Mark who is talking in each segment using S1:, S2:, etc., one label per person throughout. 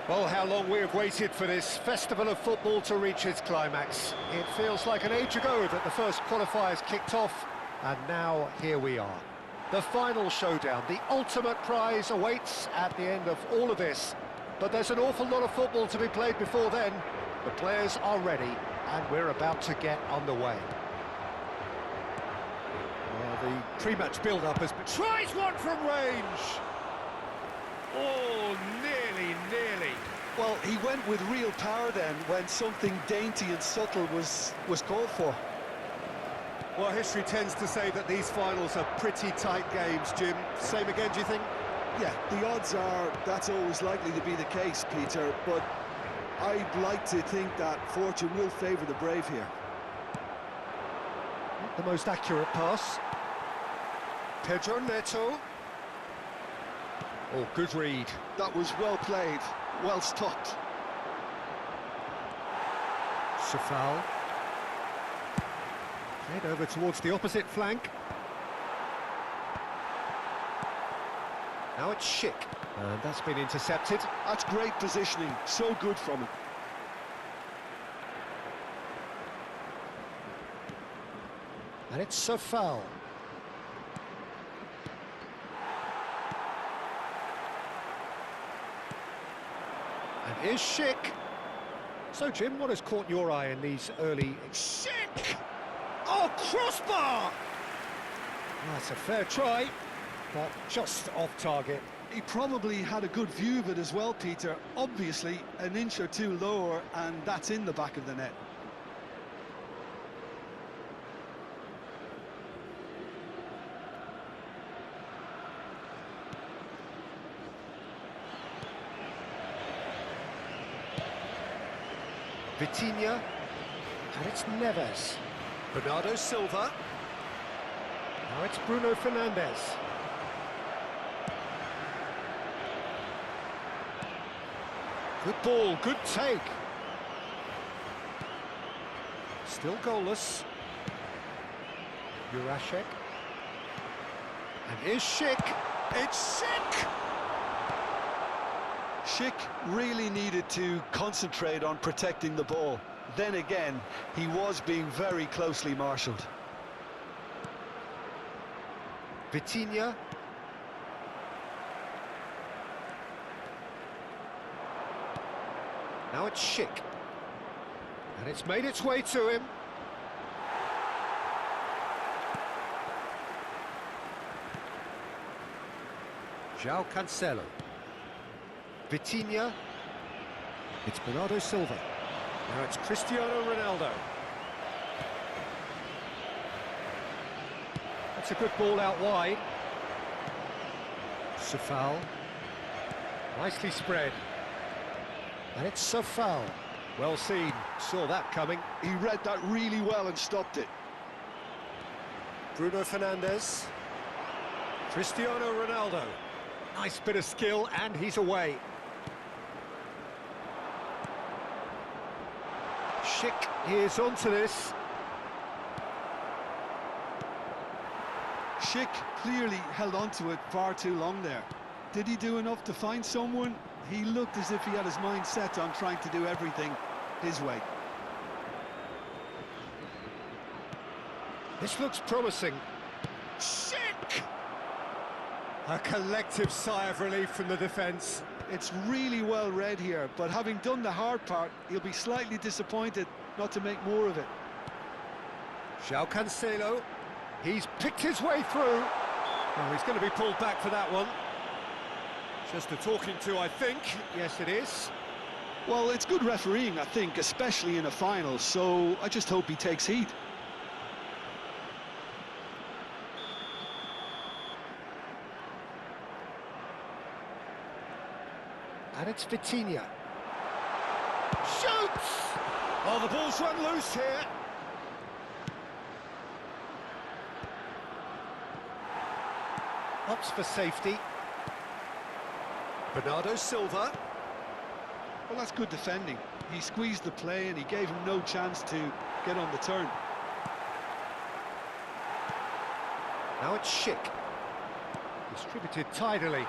S1: Well, how long we have waited for this festival of football to reach its climax. It feels like an age ago that the first qualifiers kicked off, and now here we are. The final showdown, the ultimate prize awaits at the end of all of this. But there's an awful lot of football to be played before then. The players are ready, and we're about to get underway. Well, the pre-match build-up has been... Tries one from range! Oh, nearly.
S2: Well, he went with real power then when something dainty and subtle was called for.
S1: Well, history tends to say that these finals are pretty tight games, Jim. Same again, do you think?
S2: Yeah, the odds are that's always likely to be the case, Peter, but I'd like to think that fortune will favour the brave here.
S1: Not the most accurate pass. Pedro Neto. Oh, good read.
S2: That was well played, well stopped.
S1: Safal. Head over towards the opposite flank. Now it's Schick, and that's been intercepted.
S2: That's great positioning, so good from him.
S1: And it's Safal. And here's Schick. So, Jim, what has caught your eye in these early... Schick! Oh, crossbar! That's a fair try, but just off target.
S2: He probably had a good view of it as well, Peter. Obviously, an inch or two lower, and that's in the back of the net.
S1: Vitinha, and it's Neves. Bernardo Silva. Now it's Bruno Fernandes. Good ball, good take. Still goalless. Jurasek. And here's Schick. It's Schick!
S2: Schick really needed to concentrate on protecting the ball. Then again, he was being very closely marshalled.
S1: Vitinha. Now it's Schick. And it's made its way to him. João Cancelo. Vitinha. It's Bernardo Silva. Now it's Cristiano Ronaldo. That's a good ball out wide. Safal. Nicely spread. And it's Safal. Well seen. Saw that coming.
S2: He read that really well and stopped it.
S1: Bruno Fernandes. Cristiano Ronaldo. Nice bit of skill, and he's away. Schick is onto this.
S2: Schick clearly held on to it far too long there. Did he do enough to find someone? He looked as if he had his mind set on trying to do everything his way.
S1: This looks promising. Schick! A collective sigh of relief from the defence.
S2: It's really well read here, but having done the hard part, he'll be slightly disappointed not to make more of it.
S1: João Cancelo, he's picked his way through. Oh, he's going to be pulled back for that one. Just a talking to, I think. Yes, it is.
S2: Well, it's good refereeing, I think, especially in a final, so I just hope he takes heed.
S1: And it's Vitinha. Shoots! Oh, the ball's run loose here. Opts for safety. Bernardo Silva.
S2: Well, that's good defending. He squeezed the play and he gave him no chance to get on the turn.
S1: Now it's Schick. Distributed tidily.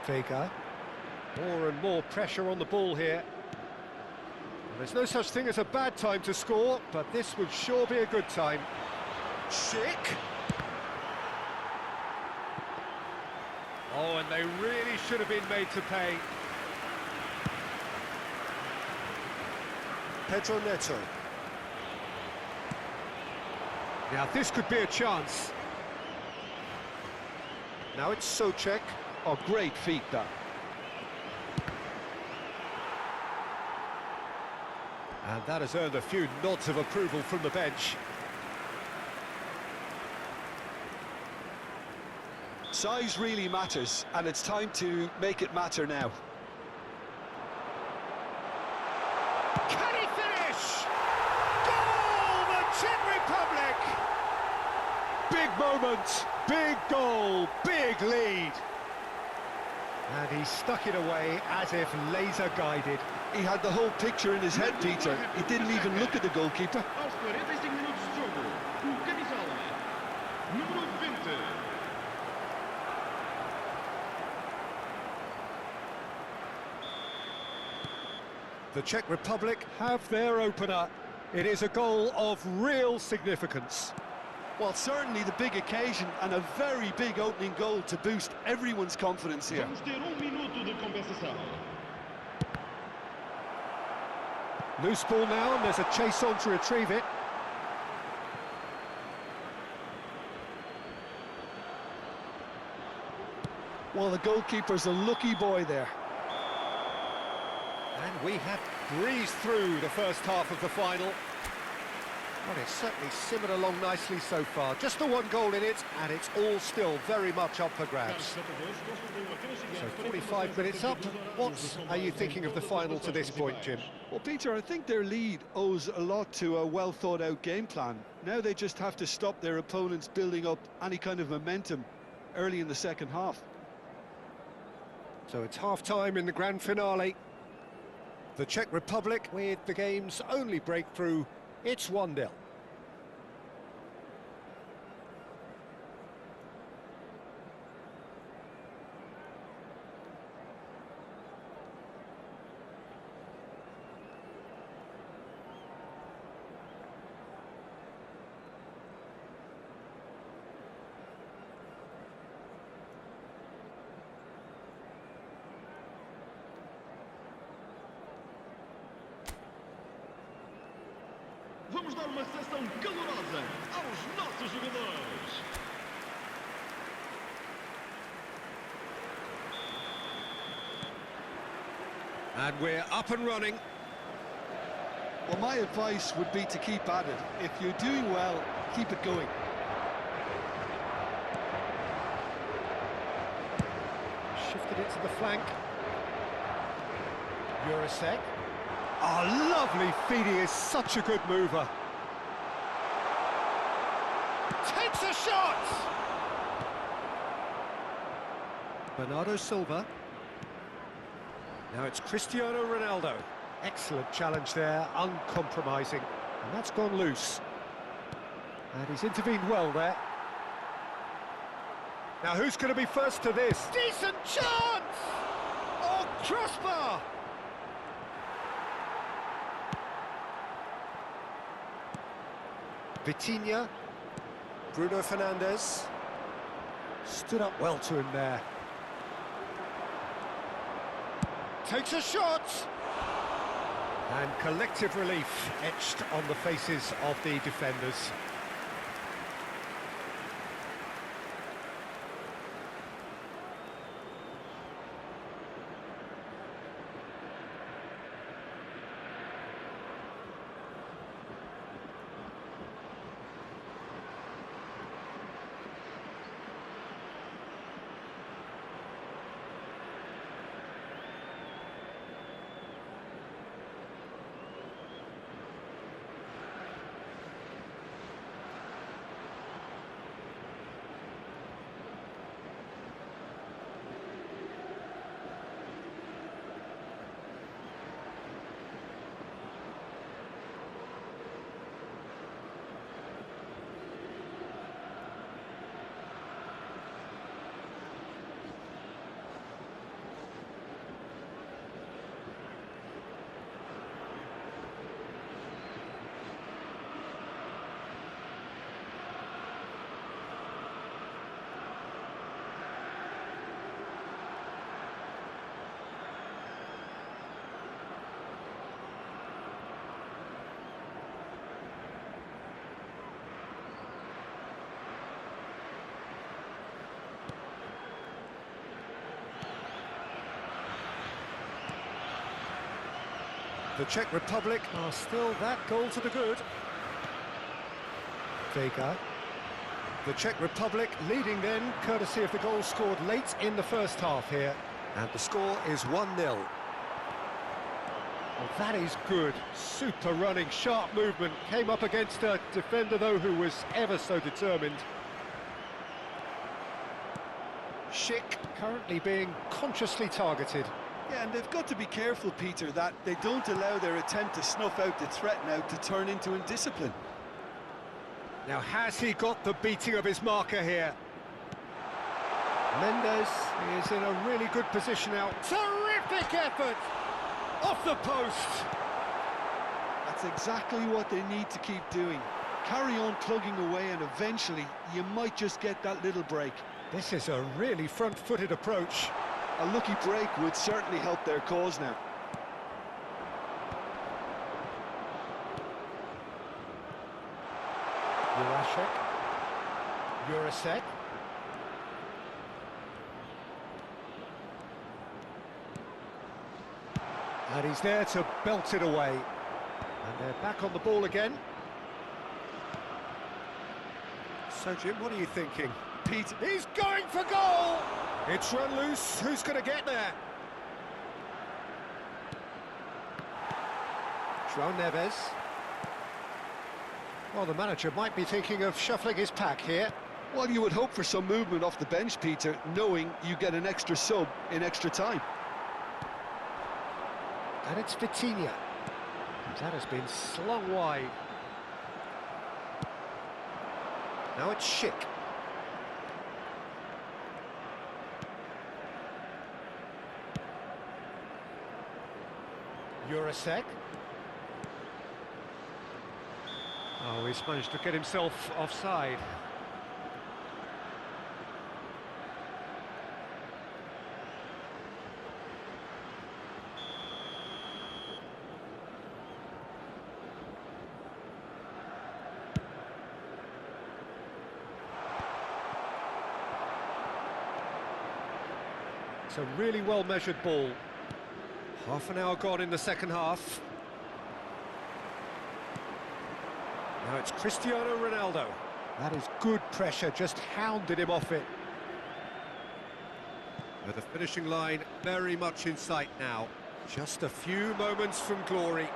S1: Vega. More and more pressure on the ball here. Well, there's no such thing as a bad time to score, but this would sure be a good time. Schick. Oh, and they really should have been made to pay. Pedro Neto. Now this could be a chance. Now it's Socek.
S2: Oh, great feat, that.
S1: And that has earned a few nods of approval from the bench.
S2: Size really matters, and it's time to make it matter now.
S1: Can he finish? Goal! The Czech Republic! Big moment, big goal, big lead. And he stuck it away as if laser guided.
S2: He had the whole picture in his head, Peter. He didn't even look at the goalkeeper.
S3: Aos 45 minutos de jogo, o camisola número 20.
S1: The Czech Republic have their opener. It is a goal of real significance.
S2: Well, certainly the big occasion and a very big opening goal to boost everyone's confidence here.
S3: Vamos ter minuto de compensação.
S1: Loose ball now, and there's a chase on to retrieve it.
S2: Well, the goalkeeper's a lucky boy there.
S1: And we have breezed through the first half of the final. Well, it's certainly simmered along nicely so far. Just the one goal in it, and it's all still very much up for grabs. So 45 minutes up. What are you thinking of the final to this point, Jim?
S2: Well, Peter, I think their lead owes a lot to a well-thought-out game plan. Now they just have to stop their opponents building up any kind of momentum early in the second half.
S1: So it's half-time in the grand finale. The Czech Republic with the game's only breakthrough. It's 1-0.
S3: Vamos dar uma sessão calorosa aos nossos jogadores.
S1: And we're up and running.
S2: Well, my advice would be to keep at it. If you're doing well, keep it going.
S1: Shifted it to the flank. Jurasek. Oh, lovely feed, he is such a good mover. Takes a shot! Bernardo Silva. Now it's Cristiano Ronaldo. Excellent challenge there, uncompromising. And that's gone loose. And he's intervened well there. Now who's going to be first to this? Decent chance! Oh, crossbar! Vitinha, Bruno Fernandes, stood up well to him there. Takes a shot! And collective relief etched on the faces of the defenders. The Czech Republic are still that goal to the good. Vega. The Czech Republic leading then, courtesy of the goal scored late in the first half here. And the score is 1-0. Well, that is good. Super running, sharp movement. Came up against a defender, though, who was ever so determined. Schick currently being consciously targeted.
S2: Yeah, and they've got to be careful, Peter, that they don't allow their attempt to snuff out the threat now to turn into indiscipline.
S1: Now, has he got the beating of his marker here? Mendes is in a really good position now. Terrific effort! Off the post!
S2: That's exactly what they need to keep doing. Carry on plugging away and eventually you might just get that little break.
S1: This is a really front-footed approach.
S2: A lucky break would certainly help their cause now.
S1: Sniper-astrek. And he's there to belt it away. And they're back on the ball again. So, Jim, what are you thinking?
S2: Pete,
S1: He's going for goal! It's run loose. Who's going to get there? João Neves. Well, the manager might be thinking of shuffling his pack here.
S2: well, you would hope for some movement off the bench, Peter, knowing you get an extra sub in extra time.
S1: And it's Vitinha. That has been slung wide. Now it's Schick. Jurasek. Oh, he's managed to get himself offside. It's a really well-measured ball. Half an hour gone in the second half. Now it's Cristiano Ronaldo. That is good pressure, just hounded him off it. With the finishing line very much in sight now. Just a few moments from glory.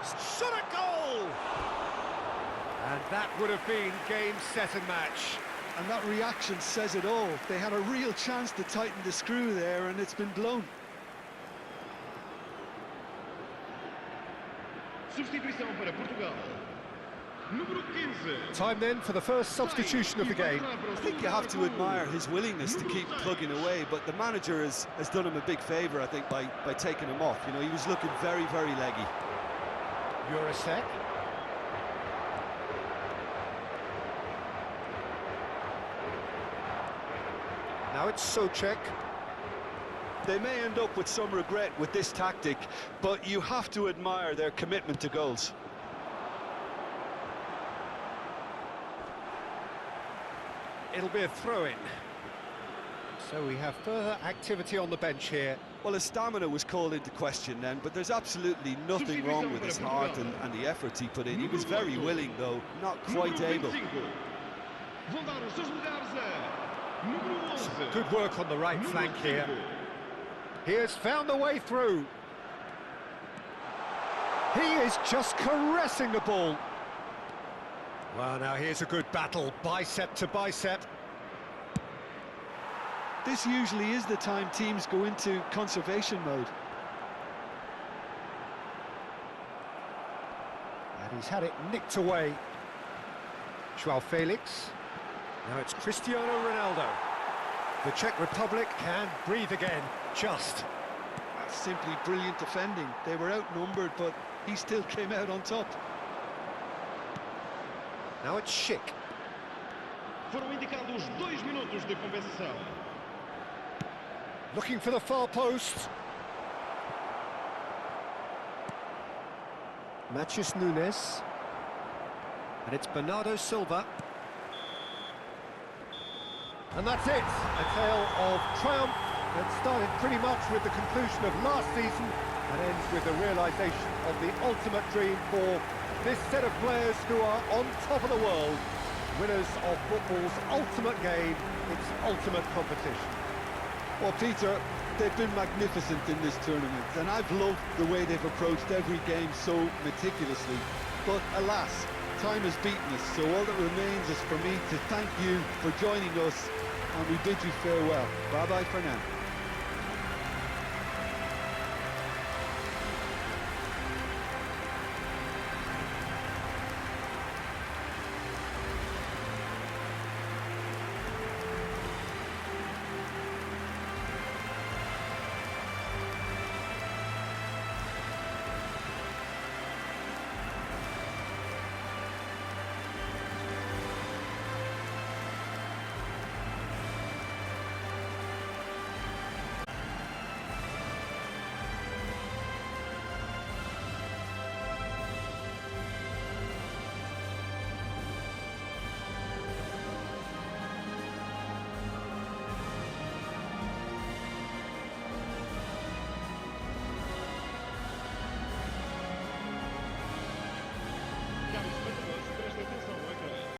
S1: Shot a goal! And that would have been game, set and match.
S2: And that reaction says it all. They had a real chance to tighten the screw there, and it's been blown.
S3: Substituição para Portugal. Número 15.
S1: Time then for the first substitution of the game.
S2: I think you have to admire his willingness to keep plugging away, but the manager has done him a big favour, I think, by taking him off. You know, he was looking very, very leggy.
S1: Jurasek. Now it's Souček.
S2: They may end up with some regret with this tactic, but you have to admire their commitment to goals.
S1: It'll be a throw-in. So we have further activity on the bench here.
S2: Well, his stamina was called into question then, but there's absolutely nothing wrong with his heart and the efforts he put in. He was very willing, though, not quite able.
S3: Vão dar os seus lugares a número 11.
S1: Good work on the right flank here. He has found the way through. He is just caressing the ball. Well, now here's a good battle, bicep to bicep.
S2: This usually is the time teams go into conservation mode.
S1: And he's had it nicked away. João Felix. Now it's Cristiano Ronaldo. The Czech Republic can breathe again, just.
S2: That's simply brilliant defending. They were outnumbered, but he still came out on top.
S1: Now it's Schick.
S3: Foram indicados 2 minutos de compensação.
S1: Looking for the far post. Matheus Nunes. And it's Bernardo Silva. And that's it, a tale of triumph that started pretty much with the conclusion of last season and ends with the realisation of the ultimate dream for this set of players who are on top of the world, winners of football's ultimate game, its ultimate competition.
S2: Well, Peter, they've been magnificent in this tournament, and I've loved the way they've approached every game so meticulously. But alas, time has beaten us, so all that remains is for me to thank you for joining us, and we bid you farewell. Bye-bye for now.